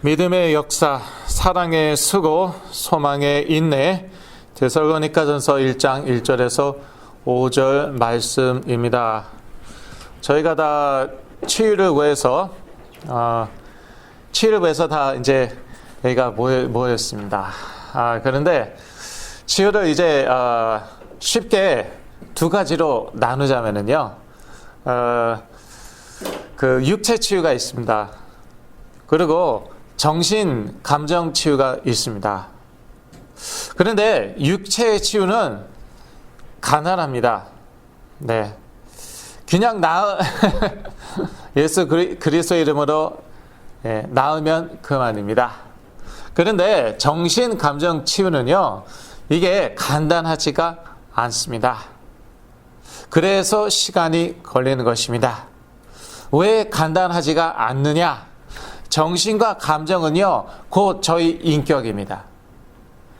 믿음의 역사, 사랑의 수고, 소망의 인내, 데살로니가전서 1장 1절에서 5절 말씀입니다. 저희가 다 치유를 위해서 다 이제 여기가 모였습니다. 그런데 치유를 이제 쉽게 두 가지로 나누자면은요, 그 육체 치유가 있습니다. 그리고 정신, 감정 치유가 있습니다. 그런데 육체의 치유는 가난합니다. 네. 그냥 예수 그리스도의 이름으로 나으면 그만입니다. 그런데 정신, 감정 치유는요, 이게 간단하지가 않습니다. 그래서 시간이 걸리는 것입니다. 왜 간단하지가 않느냐? 정신과 감정은요, 곧 저희 인격입니다.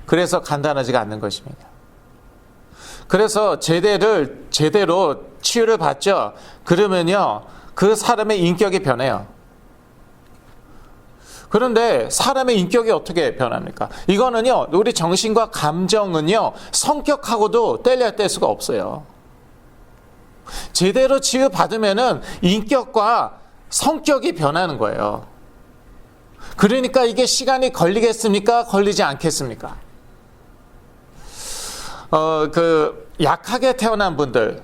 그래서 간단하지가 않는 것입니다. 그래서 제대로 치유를 받죠. 그러면요, 그 사람의 인격이 변해요. 그런데 사람의 인격이 어떻게 변합니까? 이거는요, 우리 정신과 감정은요, 성격하고도 뗄 수가 없어요. 제대로 치유받으면은 인격과 성격이 변하는 거예요. 그러니까 이게 시간이 걸리겠습니까? 걸리지 않겠습니까? 약하게 태어난 분들,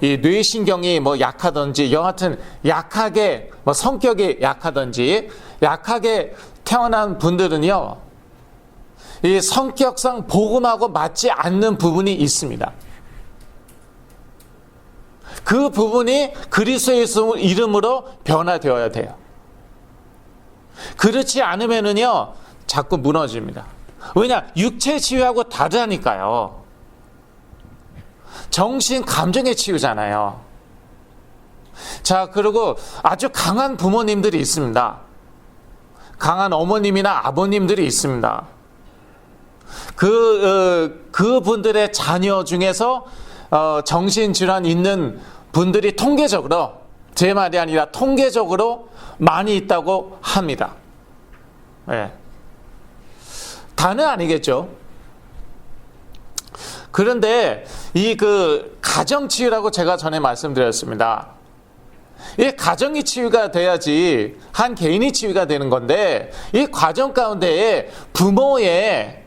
이 뇌신경이 약하든지, 여하튼 약하게, 성격이 약하든지, 약하게 태어난 분들은요, 이 성격상 복음하고 맞지 않는 부분이 있습니다. 그 부분이 그리스도의 이름으로 변화되어야 돼요. 그렇지 않으면은요, 자꾸 무너집니다. 왜냐? 육체 치유하고 다르다니까요. 정신, 감정의 치유잖아요. 자, 그리고 아주 강한 부모님들이 있습니다. 강한 어머님이나 아버님들이 있습니다. 그분들의 자녀 중에서 정신질환 있는 분들이 통계적으로, 제 말이 아니라 통계적으로 많이 있다고 합니다. 네. 다는 아니겠죠. 그런데 이 가정치유라고 제가 전에 말씀드렸습니다. 이 가정이 치유가 돼야지 한 개인이 치유가 되는 건데, 이 과정 가운데에 부모의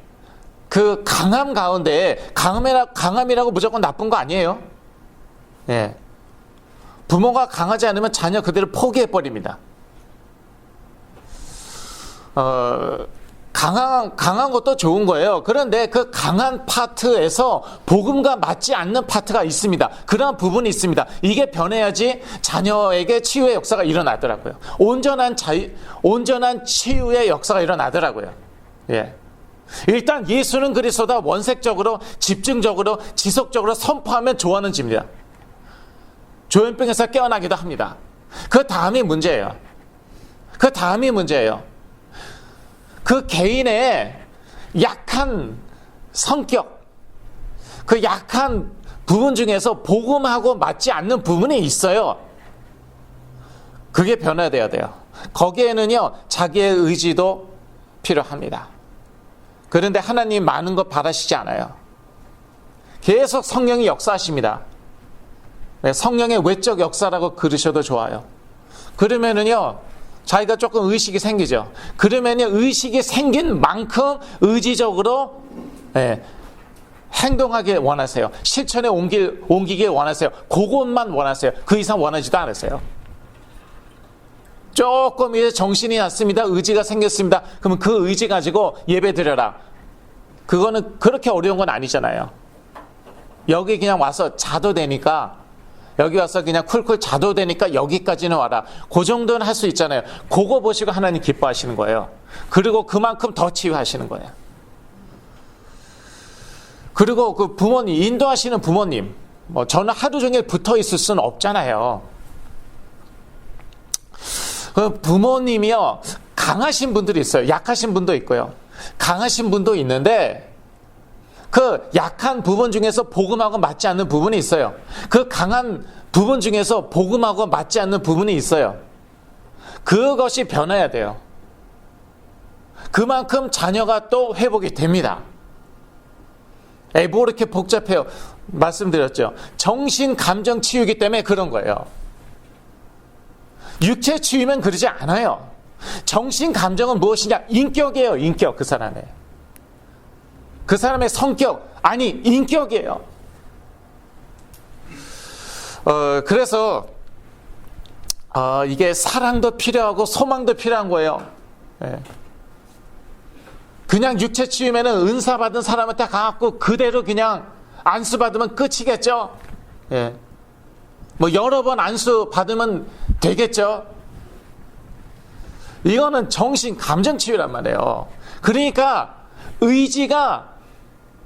그 강함 가운데, 강함이라고 무조건 나쁜 거 아니에요. 예. 부모가 강하지 않으면 자녀 그대로 포기해버립니다. 강한 것도 좋은 거예요. 그런데 그 강한 파트에서 복음과 맞지 않는 파트가 있습니다. 그런 부분이 있습니다. 이게 변해야지 자녀에게 치유의 역사가 일어나더라고요. 온전한 치유의 역사가 일어나더라고요. 예. 일단 예수는 그리스도다 원색적으로, 집중적으로, 지속적으로 선포하면 좋아하는 집입니다. 조현병에서 깨어나기도 합니다. 그 다음이 문제예요. 그 개인의 약한 성격, 그 약한 부분 중에서 복음하고 맞지 않는 부분이 있어요. 그게 변화되어야 돼요. 거기에는요, 자기의 의지도 필요합니다. 그런데 하나님 많은 것 바라시지 않아요. 계속 성령이 역사하십니다. 성령의 외적 역사라고 그러셔도 좋아요. 그러면은요, 자기가 조금 의식이 생기죠. 그러면요, 의식이 생긴 만큼 의지적으로 행동하길 원하세요. 실천에 옮기길 원하세요. 그것만 원하세요. 그 이상 원하지도 않으세요. 조금 이제 정신이 났습니다. 의지가 생겼습니다. 그러면 그 의지 가지고 예배 드려라. 그거는 그렇게 어려운 건 아니잖아요. 여기 그냥 와서 자도 되니까, 여기 와서 그냥 쿨쿨 자도 되니까 여기까지는 와라. 그 정도는 할 수 있잖아요. 그거 보시고 하나님 기뻐하시는 거예요. 그리고 그만큼 더 치유하시는 거예요. 그리고 그 부모님, 인도하시는 부모님, 저는 하루 종일 붙어 있을 수는 없잖아요. 그 부모님이요, 강하신 분들이 있어요. 약하신 분도 있고요. 강하신 분도 있는데, 그 약한 부분 중에서 복음하고 맞지 않는 부분이 있어요. 그 강한 부분 중에서 복음하고 맞지 않는 부분이 있어요. 그것이 변해야 돼요. 그만큼 자녀가 또 회복이 됩니다. 뭐 이렇게 복잡해요. 말씀드렸죠. 정신, 감정 치유이기 때문에 그런 거예요. 육체 치유면 그러지 않아요. 정신, 감정은 무엇이냐? 인격이에요. 인격, 그 사람의. 그 사람의 성격, 아니 인격이에요. 그래서 이게 사랑도 필요하고 소망도 필요한 거예요. 예. 그냥 육체 치유면은 은사 받은 사람한테 가갖고 그대로 그냥 안수 받으면 끝이겠죠. 예. 뭐 여러 번 안수 받으면 되겠죠. 이거는 정신, 감정 치유란 말이에요. 그러니까 의지가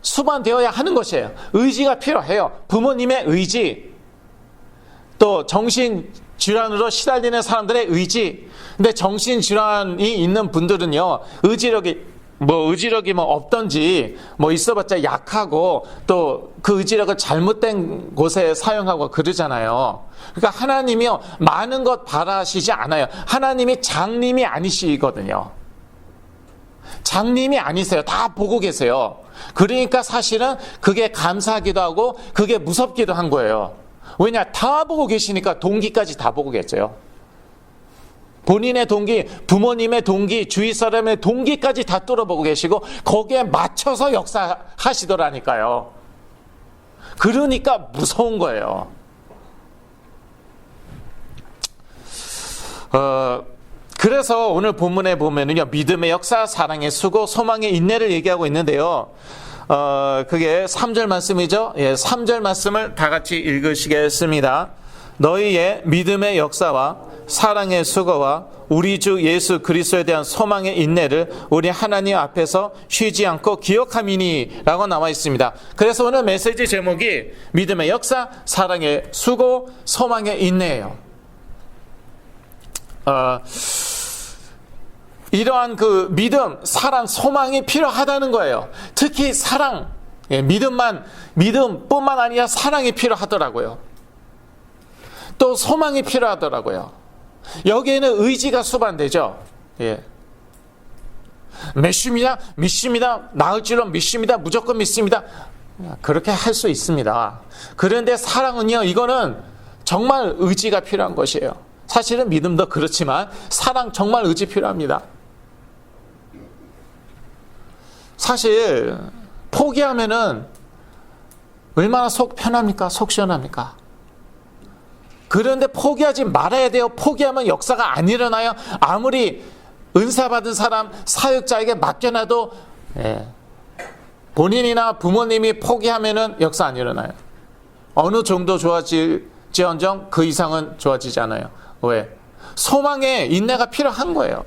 수반되어야 하는 것이에요. 의지가 필요해요. 부모님의 의지, 또 정신질환으로 시달리는 사람들의 의지. 근데 정신질환이 있는 분들은요, 의지력이 없던지, 있어봤자 약하고, 또 그 의지력을 잘못된 곳에 사용하고 그러잖아요. 그러니까 하나님이요, 많은 것 바라시지 않아요. 하나님이 장님이 아니시거든요. 장님이 아니세요. 다 보고 계세요. 그러니까 사실은 그게 감사하기도 하고, 그게 무섭기도 한 거예요. 왜냐? 다 보고 계시니까 동기까지 다 보고 계세요. 본인의 동기, 부모님의 동기, 주위 사람의 동기까지 다 뚫어보고 계시고 거기에 맞춰서 역사하시더라니까요. 그러니까 무서운 거예요. 그래서 오늘 본문에 보면은요, 믿음의 역사, 사랑의 수고, 소망의 인내를 얘기하고 있는데요. 그게 3절 말씀이죠. 예, 3절 말씀을 다 같이 읽으시겠습니다. 너희의 믿음의 역사와 사랑의 수고와 우리 주 예수 그리스도에 대한 소망의 인내를 우리 하나님 앞에서 쉬지 않고 기억함이니 라고 나와 있습니다. 그래서 오늘 메시지 제목이 믿음의 역사, 사랑의 수고, 소망의 인내예요. 이러한 그 믿음, 사랑, 소망이 필요하다는 거예요. 특히 사랑, 믿음뿐만 아니라 사랑이 필요하더라고요. 또 소망이 필요하더라고요. 여기에는 의지가 수반되죠. 예. 믿습니다. 나을 줄로 믿습니다. 무조건 믿습니다. 그렇게 할 수 있습니다. 그런데 사랑은요, 이거는 정말 의지가 필요한 것이에요. 사실은 믿음도 그렇지만 사랑 정말 의지 필요합니다. 사실 포기하면은 얼마나 속 편합니까? 속 시원합니까? 그런데 포기하지 말아야 돼요. 포기하면 역사가 안 일어나요. 아무리 은사 받은 사람, 사역자에게 맡겨놔도 본인이나 부모님이 포기하면은 역사 안 일어나요. 어느 정도 좋아질지언정 그 이상은 좋아지지 않아요. 왜? 소망에 인내가 필요한 거예요.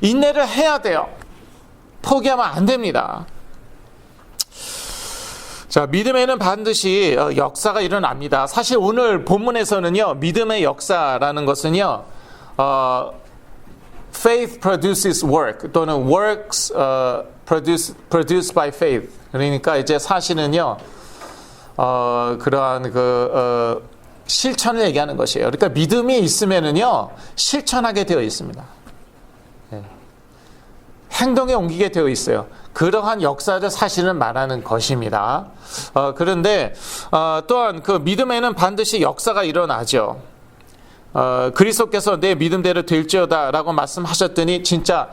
인내를 해야 돼요. 포기하면 안 됩니다. 자, 믿음에는 반드시 역사가 일어납니다. 사실 오늘 본문에서는요, 믿음의 역사라는 것은요, faith produces work 또는 works produced by faith. 그러니까 이제 사실은요, 그러한 실천을 얘기하는 것이에요. 그러니까 믿음이 있으면은요, 실천하게 되어 있습니다. 행동에 옮기게 되어 있어요. 그러한 역사를 사실은 말하는 것입니다. 그런데 또한 그 믿음에는 반드시 역사가 일어나죠. 그리스도께서 내 믿음대로 될지어다 라고 말씀하셨더니 진짜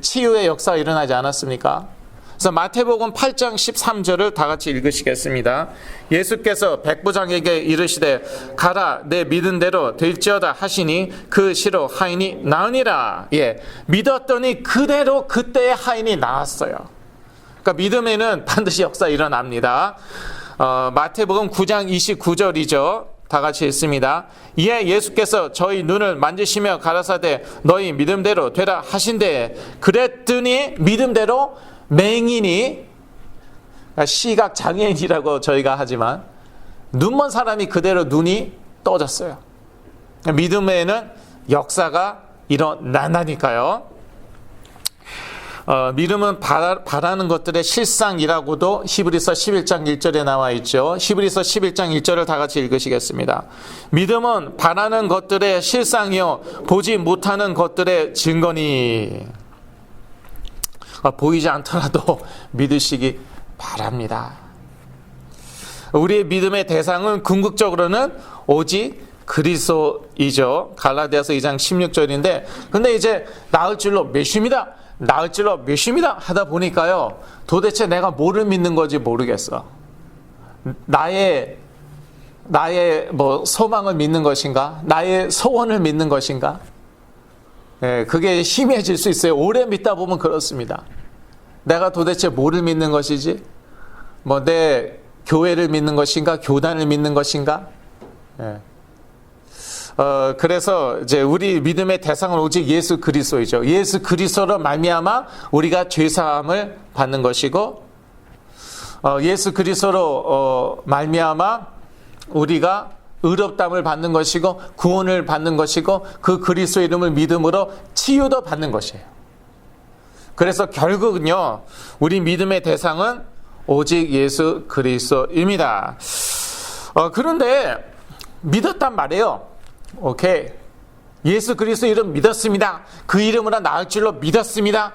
치유의 역사가 일어나지 않았습니까? 그래서 마태복음 8장 13절을 다 같이 읽으시겠습니다. 예수께서 백부장에게 이르시되 가라 내 믿음대로 될지어다 하시니 그 시로 하인이 나으니라. 예, 믿었더니 그대로 그때의 하인이 나았어요. 그러니까 믿음에는 반드시 역사 일어납니다. 마태복음 9장 29절이죠. 다 같이 읽습니다. 이에 예수께서 저희 눈을 만지시며 가라사대 너희 믿음대로 되라 하신대 그랬더니 믿음대로 맹인이, 시각 장애인이라고 저희가 하지만 눈먼 사람이 그대로 눈이 떠졌어요. 믿음에는 역사가 일어난다니까요. 믿음은 바라는 것들의 실상이라고도 히브리서 11장 1절에 나와 있죠. 히브리서 11장 1절을 다 같이 읽으시겠습니다. 믿음은 바라는 것들의 실상이요 보지 못하는 것들의 증거니. 보이지 않더라도 믿으시기 바랍니다. 우리의 믿음의 대상은 궁극적으로는 오직 그리스도이죠. 갈라디아서 2장 16절인데, 근데 이제 나을 줄로 몇십니다. 나을 줄로 몇십니다 하다 보니까요, 도대체 내가 뭐를 믿는 건지 모르겠어. 나의 뭐 소망을 믿는 것인가? 나의 소원을 믿는 것인가? 그게 희미해질 수 있어요. 오래 믿다 보면 그렇습니다. 내가 도대체 뭐를 믿는 것이지? 뭐 내 교회를 믿는 것인가? 교단을 믿는 것인가? 그래서 이제 우리 믿음의 대상은 오직 예수 그리스도이죠. 예수 그리스도로 말미암아 우리가 죄 사함을 받는 것이고, 예수 그리스도로 말미암아 우리가 의롭다함을 받는 것이고, 구원을 받는 것이고, 그 그리스도 이름을 믿음으로 치유도 받는 것이에요. 그래서 결국은요, 우리 믿음의 대상은 오직 예수 그리스도입니다. 그런데 믿었단 말이에요. 오케이, 예수 그리스도 이름 믿었습니다. 그 이름으로 나을 줄로 믿었습니다.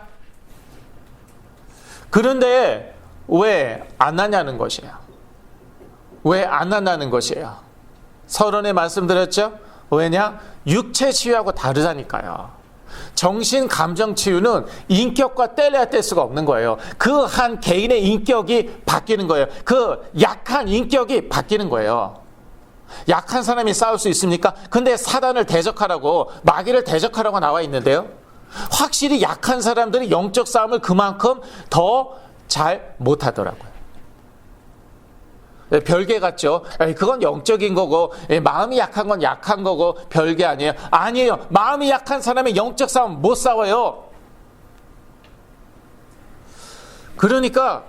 그런데 왜 안 나냐는 것이에요. 왜 안 난다는 것이에요. 서론에 말씀드렸죠. 왜냐? 육체 치유하고 다르다니까요. 정신 감정 치유는 인격과 떼려야 뗄 수가 없는 거예요. 그 한 개인의 인격이 바뀌는 거예요. 그 약한 인격이 바뀌는 거예요. 약한 사람이 싸울 수 있습니까? 근데 사단을 대적하라고, 마귀를 대적하라고 나와 있는데요, 확실히 약한 사람들이 영적 싸움을 그만큼 더 잘 못하더라고요. 별개 같죠? 그건 영적인 거고, 마음이 약한 건 약한 거고 별개 아니에요. 아니에요. 마음이 약한 사람이 영적 싸움 못 싸워요. 그러니까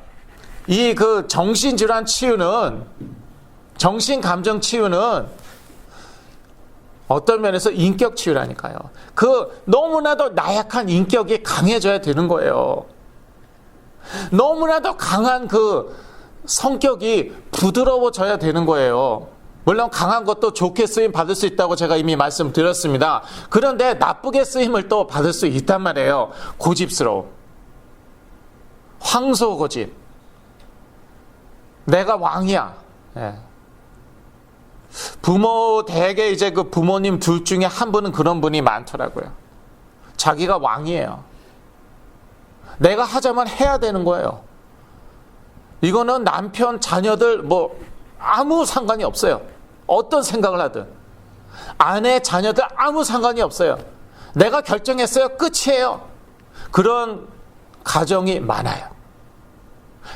이 그 정신질환 치유는, 정신 감정 치유는 어떤 면에서 인격 치유라니까요. 그 너무나도 나약한 인격이 강해져야 되는 거예요. 너무나도 강한 그 성격이 부드러워져야 되는 거예요. 물론 강한 것도 좋게 쓰임 받을 수 있다고 제가 이미 말씀드렸습니다. 그런데 나쁘게 쓰임을 또 받을 수 있단 말이에요. 고집스러움, 황소고집, 내가 왕이야. 부모 댁에 이제 그 부모님 둘 중에 한 분은 그런 분이 많더라고요. 자기가 왕이에요. 내가 하자면 해야 되는 거예요. 이거는 남편, 자녀들 뭐 아무 상관이 없어요. 어떤 생각을 하든. 아내, 자녀들 아무 상관이 없어요. 내가 결정했어요. 끝이에요. 그런 가정이 많아요.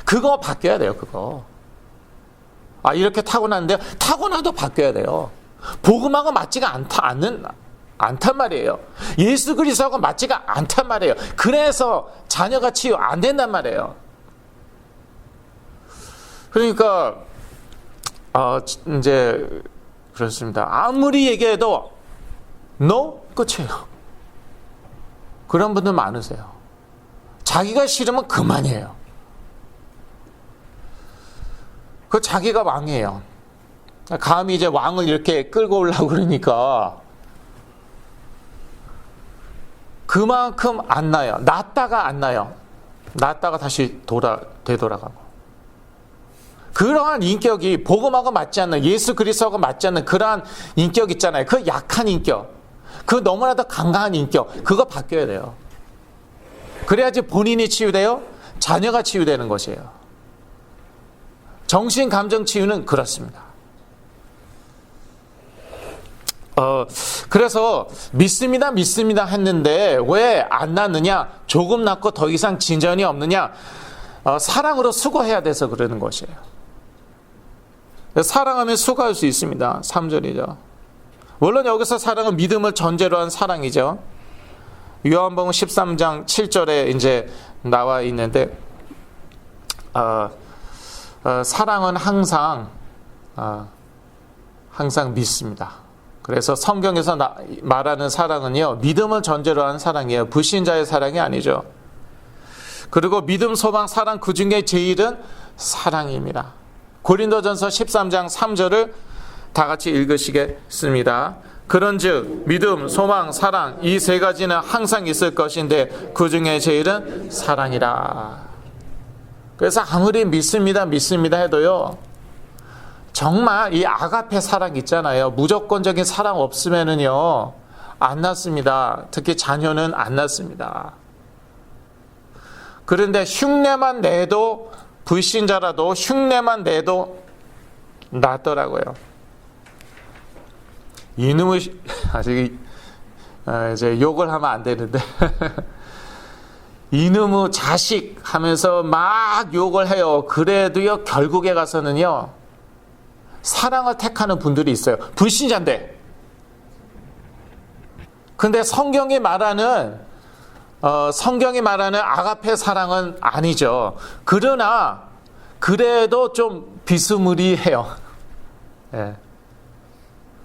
그거 바뀌어야 돼요. 그거. 이렇게 타고났는데요. 타고나도 바뀌어야 돼요. 복음하고 맞지가 않단 말이에요. 예수 그리스도하고 맞지가 않단 말이에요. 그래서 자녀가 치유 안 된단 말이에요. 그러니까 이제 그렇습니다. 아무리 얘기해도 no? 끝이에요. 그런 분들 많으세요. 자기가 싫으면 그만이에요. 그 자기가 왕이에요. 감히 이제 왕을 이렇게 끌고 오려고 그러니까 그만큼 안 나요. 났다가 안 나요. 났다가 다시 되돌아가고. 그러한 인격이 복음하고 맞지 않는, 예수 그리스도하고 맞지 않는 그러한 인격 있잖아요. 그 약한 인격, 그 너무나도 강한 인격, 그거 바뀌어야 돼요. 그래야지 본인이 치유돼요. 자녀가 치유되는 것이에요. 정신 감정 치유는 그렇습니다. 그래서 믿습니다 했는데 왜 안 낫느냐? 조금 낫고 더 이상 진전이 없느냐? 사랑으로 수고해야 돼서 그러는 것이에요. 사랑하면 수고할 수 있습니다. 3절이죠. 물론 여기서 사랑은 믿음을 전제로 한 사랑이죠. 요한복음 13장 7절에 이제 나와 있는데, 사랑은 항상 믿습니다. 그래서 성경에서 말하는 사랑은요, 믿음을 전제로 한 사랑이에요. 불신자의 사랑이 아니죠. 그리고 믿음, 소망, 사랑, 그 중에 제일은 사랑입니다. 고린도전서 13장 3절을 다 같이 읽으시겠습니다. 그런즉 믿음, 소망, 사랑 이 세 가지는 항상 있을 것인데 그 중에 제일은 사랑이라. 그래서 아무리 믿습니다 해도요, 정말 이 아가페 사랑 있잖아요. 무조건적인 사랑 없으면은요 안 낳습니다. 특히 자녀는 안 낳습니다. 그런데 흉내만 내도, 불신자라도 흉내만 내도 낳더라고요. 이놈의 아직 이제 욕을 하면 안 되는데 이놈의 자식 하면서 막 욕을 해요. 그래도요 결국에 가서는요 사랑을 택하는 분들이 있어요. 불신자인데. 근데 성경이 말하는 아가페 사랑은 아니죠. 그러나 그래도 좀 비스무리해요. 예.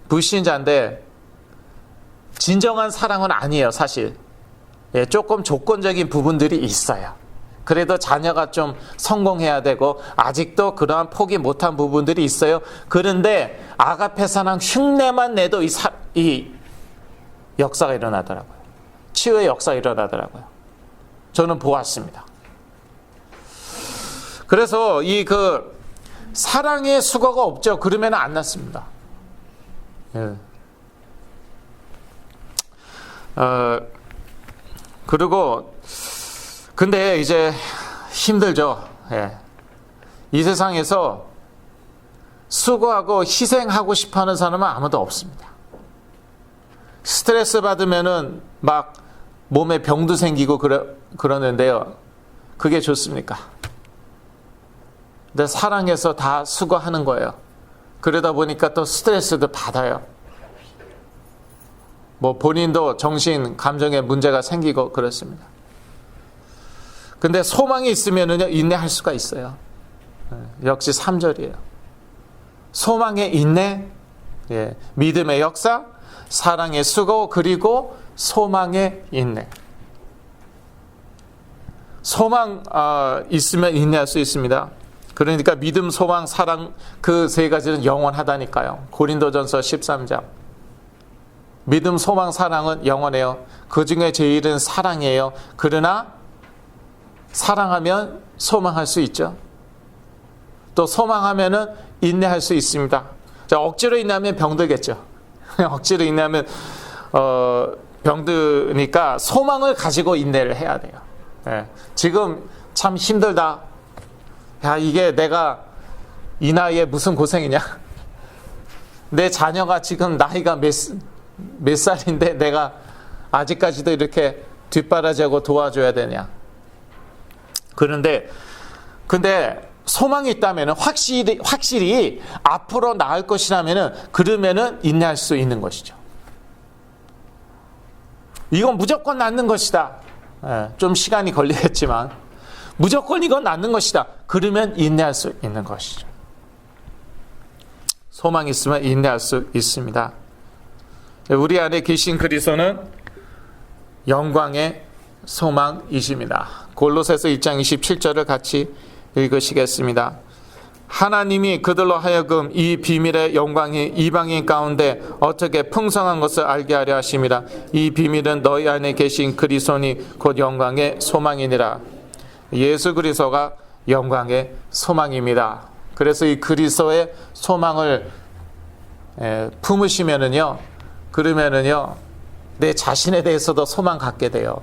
불신자인데 진정한 사랑은 아니에요, 사실. 예, 조금 조건적인 부분들이 있어요. 그래도 자녀가 좀 성공해야 되고 아직도 그러한 포기 못한 부분들이 있어요. 그런데 아가페 사랑 흉내만 내도 이 역사가 일어나더라고요. 치유의 역사가 일어나더라고요. 저는 보았습니다. 그래서 사랑의 수고가 없죠. 그러면 안 낫습니다. 예. 그리고 근데 이제 힘들죠. 예. 이 세상에서 수고하고 희생하고 싶어하는 사람은 아무도 없습니다. 스트레스 받으면은 막 몸에 병도 생기고 그러는데요. 그게 좋습니까? 근데 사랑해서 다 수고하는 거예요. 그러다 보니까 또 스트레스도 받아요. 뭐 본인도 정신, 감정에 문제가 생기고 그렇습니다. 근데 소망이 있으면은요, 인내할 수가 있어요. 역시 3절이에요. 소망의 인내, 예, 믿음의 역사, 사랑의 수고, 그리고 소망의 인내. 소망 있으면 인내할 수 있습니다. 그러니까 믿음, 소망, 사랑 그 세 가지는 영원하다니까요. 고린도전서 13장. 믿음, 소망, 사랑은 영원해요. 그 중에 제일은 사랑이에요. 그러나 사랑하면 소망할 수 있죠. 또 소망하면은 인내할 수 있습니다. 자, 억지로 인내하면 병들겠죠. 억지로 인내하면 병드니까 소망을 가지고 인내를 해야 돼요. 예. 지금 참 힘들다. 야, 이게 내가 이 나이에 무슨 고생이냐? 내 자녀가 지금 나이가 몇 살인데 내가 아직까지도 이렇게 뒷바라지하고 도와줘야 되냐? 근데 소망이 있다면 확실히 앞으로 나을 것이라면은 그러면은 인내할 수 있는 것이죠. 이건 무조건 낫는 것이다. 예, 좀 시간이 걸리겠지만 무조건 이건 낫는 것이다. 그러면 인내할 수 있는 것이죠. 소망이 있으면 인내할 수 있습니다. 우리 안에 계신 그리스도는 영광의 소망이십니다. 골로새서 1장 27절을 같이 읽으시겠습니다. 하나님이 그들로 하여금 이 비밀의 영광이 이방인 가운데 어떻게 풍성한 것을 알게 하려 하심이라. 이 비밀은 너희 안에 계신 그리스도니 곧 영광의 소망이니라. 예수 그리스도가 영광의 소망입니다. 그래서 이 그리스도의 소망을 품으시면은요, 그러면은요, 내 자신에 대해서도 소망 갖게 돼요.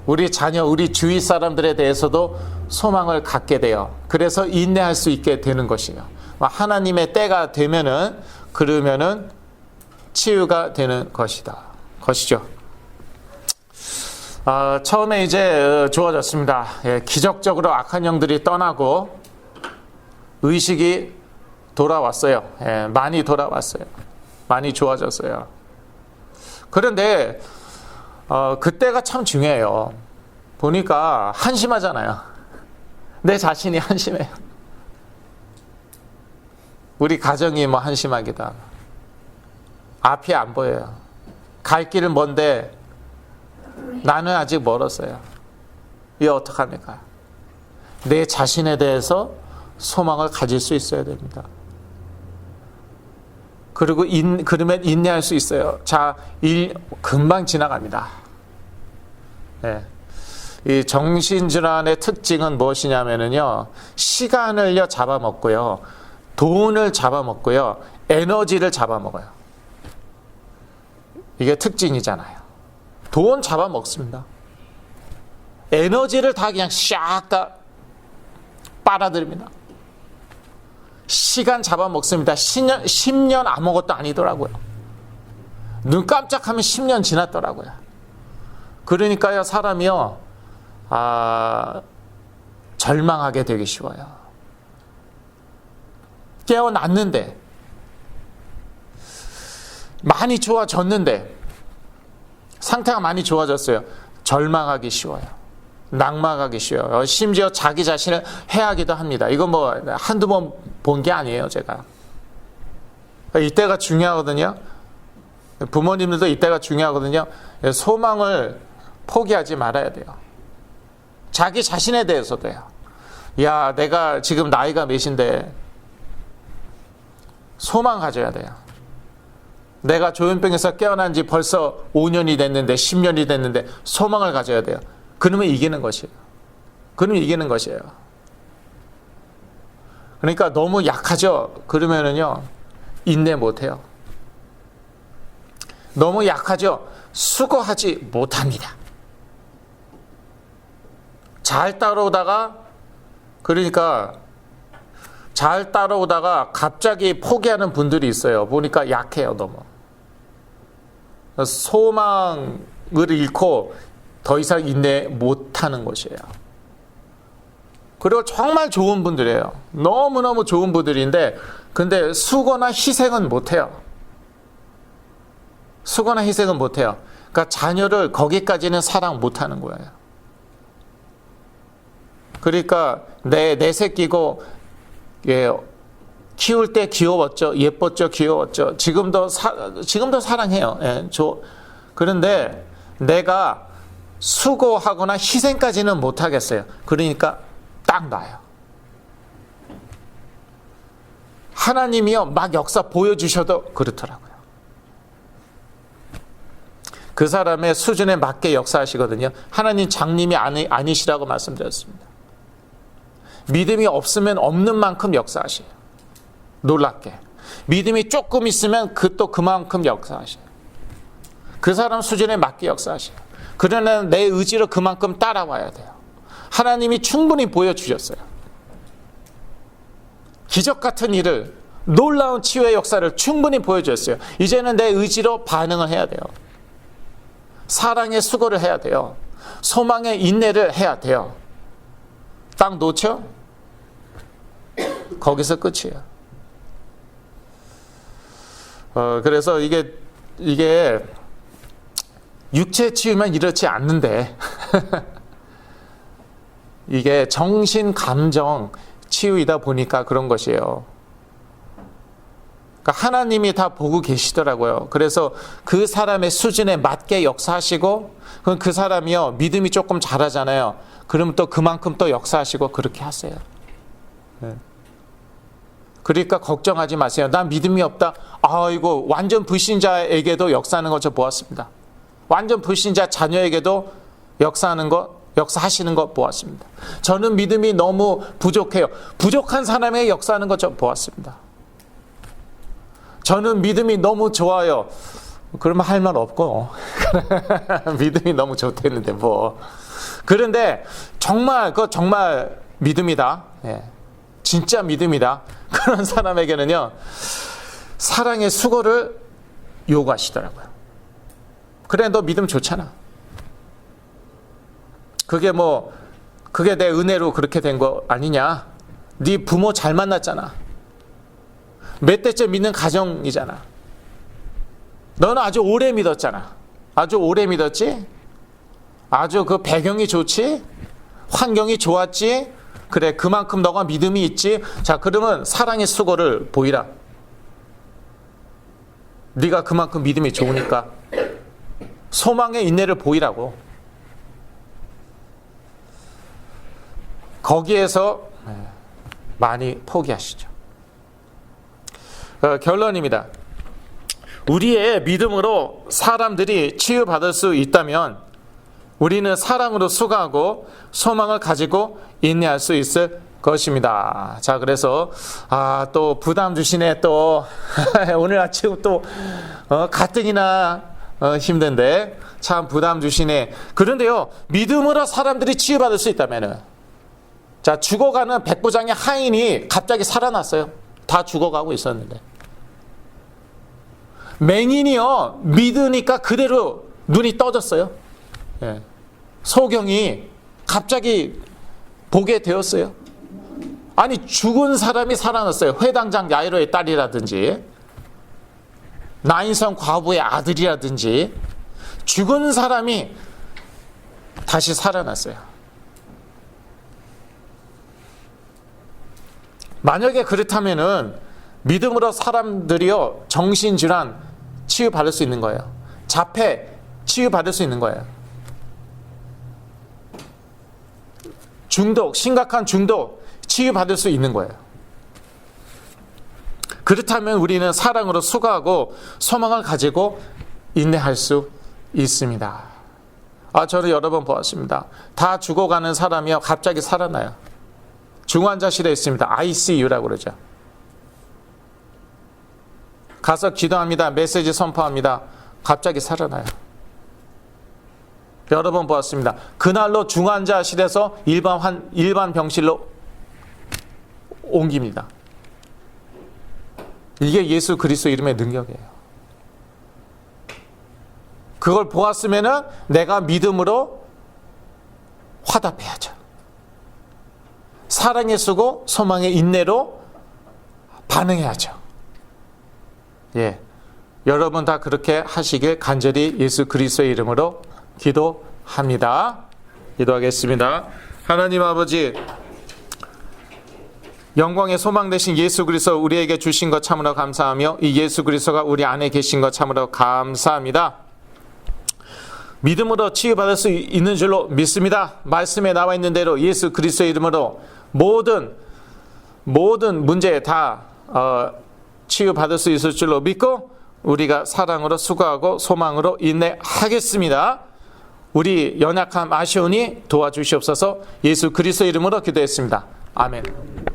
우리 자녀, 우리 주위 사람들에 대해서도 소망을 갖게 돼요. 그래서 인내할 수 있게 되는 것이에요. 하나님의 때가 되면은, 그러면은 치유가 되는 것이죠. 처음에 이제 좋아졌습니다. 예, 기적적으로 악한 영들이 떠나고 의식이 돌아왔어요. 예, 많이 돌아왔어요. 많이 좋아졌어요. 그런데 그때가 참 중요해요. 보니까 한심하잖아요. 내 자신이 한심해요. 우리 가정이 뭐 한심하기다. 앞이 안 보여요. 갈 길은 먼데 나는 아직 멀었어요. 이게 어떡합니까? 내 자신에 대해서 소망을 가질 수 있어야 됩니다. 그리고 그러면 인내할 수 있어요. 자, 금방 지나갑니다. 예. 이 정신질환의 특징은 무엇이냐면요, 시간을요 잡아먹고요, 돈을 잡아먹고요, 에너지를 잡아먹어요. 이게 특징이잖아요. 돈 잡아먹습니다. 에너지를 다 그냥 샥 다 빨아들입니다. 시간 잡아먹습니다. 10년 아무것도 아니더라고요. 눈 깜짝하면 10년 지났더라고요. 그러니까요, 사람이요, 절망하게 되기 쉬워요. 깨어났는데, 많이 좋아졌는데, 상태가 많이 좋아졌어요. 절망하기 쉬워요. 낙망하기 쉬워요. 심지어 자기 자신을 해하기도 합니다. 이거 뭐 한두 번 본 게 아니에요, 제가. 이때가 중요하거든요. 부모님들도 이때가 중요하거든요. 소망을 포기하지 말아야 돼요. 자기 자신에 대해서도요. 야, 내가 지금 나이가 몇인데 소망 가져야 돼요. 내가 조현병에서 깨어난 지 벌써 5년이 됐는데 10년이 됐는데 소망을 가져야 돼요. 그러면 이기는 것이에요. 그러면 이기는 것이에요. 그러니까 너무 약하죠? 그러면은요, 인내 못해요. 너무 약하죠? 수고하지 못합니다. 잘 따라오다가, 그러니까 잘 따라오다가 갑자기 포기하는 분들이 있어요. 보니까 약해요, 너무. 소망을 잃고 더 이상 인내 못하는 것이에요. 그리고 정말 좋은 분들이에요. 너무너무 좋은 분들인데, 근데 수고나 희생은 못해요. 수고나 희생은 못해요. 그러니까 자녀를 거기까지는 사랑 못하는 거예요. 그러니까 내 새끼고, 예, 키울 때 귀여웠죠. 예뻤죠. 귀여웠죠. 지금도 사랑해요. 예, 그런데 내가 수고하거나 희생까지는 못하겠어요. 그러니까 딱 놔요. 하나님이요, 막 역사 보여주셔도 그렇더라고요. 그 사람의 수준에 맞게 역사하시거든요. 하나님 장님이 아니시라고 말씀드렸습니다. 믿음이 없으면 없는 만큼 역사하셔요. 놀랍게. 믿음이 조금 있으면 또 그만큼 역사하셔요. 그 사람 수준에 맞게 역사하셔요. 그러나 내 의지로 그만큼 따라와야 돼요. 하나님이 충분히 보여주셨어요. 기적 같은 일을, 놀라운 치유의 역사를 충분히 보여주셨어요. 이제는 내 의지로 반응을 해야 돼요. 사랑의 수고를 해야 돼요. 소망의 인내를 해야 돼요. 딱 놓쳐? 거기서 끝이에요. 그래서 이게 육체 치유면 이렇지 않는데 이게 정신 감정 치유이다 보니까 그런 것이에요. 그러니까 하나님이 다 보고 계시더라고요. 그래서 그 사람의 수준에 맞게 역사하시고, 그럼 그 사람이요, 믿음이 조금 잘하잖아요. 그러면 또 그만큼 또 역사하시고 그렇게 하세요. 그러니까 걱정하지 마세요. 난 믿음이 없다. 이거 완전 불신자에게도 역사하는 거 저 보았습니다. 완전 불신자 자녀에게도 역사하시는 거 보았습니다. 저는 믿음이 너무 부족해요. 부족한 사람에게 역사하는 거 저 보았습니다. 저는 믿음이 너무 좋아요. 그러면 할 말 없고 믿음이 너무 좋다는데 뭐. 그런데 정말 믿음이다. 예. 진짜 믿음이다. 그런 사람에게는요, 사랑의 수고를 요구하시더라고요. 그래, 너 믿음 좋잖아. 그게 내 은혜로 그렇게 된 거 아니냐? 네 부모 잘 만났잖아. 몇 대째 믿는 가정이잖아. 너는 아주 오래 믿었잖아. 아주 오래 믿었지? 아주 그 배경이 좋지? 환경이 좋았지? 그래, 그만큼 너가 믿음이 있지? 자, 그러면 사랑의 수고를 보이라. 네가 그만큼 믿음이 좋으니까 소망의 인내를 보이라고. 거기에서 많이 포기하시죠. 결론입니다. 우리의 믿음으로 사람들이 치유받을 수 있다면 우리는 사랑으로 수고하고 소망을 가지고 인내할 수 있을 것입니다. 자, 그래서 또 부담 주시네. 또 오늘 아침 또 가뜩이나 힘든데 참 부담 주시네. 그런데요, 믿음으로 사람들이 치유받을 수 있다면은, 자, 죽어가는 백부장의 하인이 갑자기 살아났어요. 다 죽어가고 있었는데 맹인이요, 믿으니까 그대로 눈이 떠졌어요. 예. 소경이 갑자기 보게 되었어요. 아니, 죽은 사람이 살아났어요. 회당장 야이로의 딸이라든지 나인성 과부의 아들이라든지 죽은 사람이 다시 살아났어요. 만약에 그렇다면은 믿음으로 사람들이요, 정신질환 치유받을 수 있는 거예요. 자폐 치유받을 수 있는 거예요. 중독, 심각한 중독 치유받을 수 있는 거예요. 그렇다면 우리는 사랑으로 수고하고 소망을 가지고 인내할 수 있습니다. 저는 여러 번 보았습니다. 다 죽어가는 사람이요, 갑자기 살아나요. 중환자실에 있습니다. ICU라고 그러죠. 가서 기도합니다. 메시지 선포합니다. 갑자기 살아나요. 여러 번 보았습니다. 그날로 중환자실에서 일반 병실로 옮깁니다. 이게 예수 그리스도 이름의 능력이에요. 그걸 보았으면은 내가 믿음으로 화답해야죠. 사랑의 수고, 소망의 인내로 반응해야죠. 예, 여러분 다 그렇게 하시길 간절히 예수 그리스도의 이름으로 기도합니다. 기도하겠습니다. 하나님 아버지, 영광의 소망 되신 예수 그리스도 우리에게 주신 것 참으로 감사하며 이 예수 그리스도가 우리 안에 계신 것 참으로 감사합니다. 믿음으로 치유받을 수 있는 줄로 믿습니다. 말씀에 나와 있는 대로 예수 그리스도의 이름으로 모든 문제에 다 치유받을 수 있을 줄로 믿고 우리가 사랑으로 수고하고 소망으로 인내하겠습니다. 우리 연약함 아쉬우니 도와주시옵소서. 예수 그리스도의 이름으로 기도했습니다. 아멘.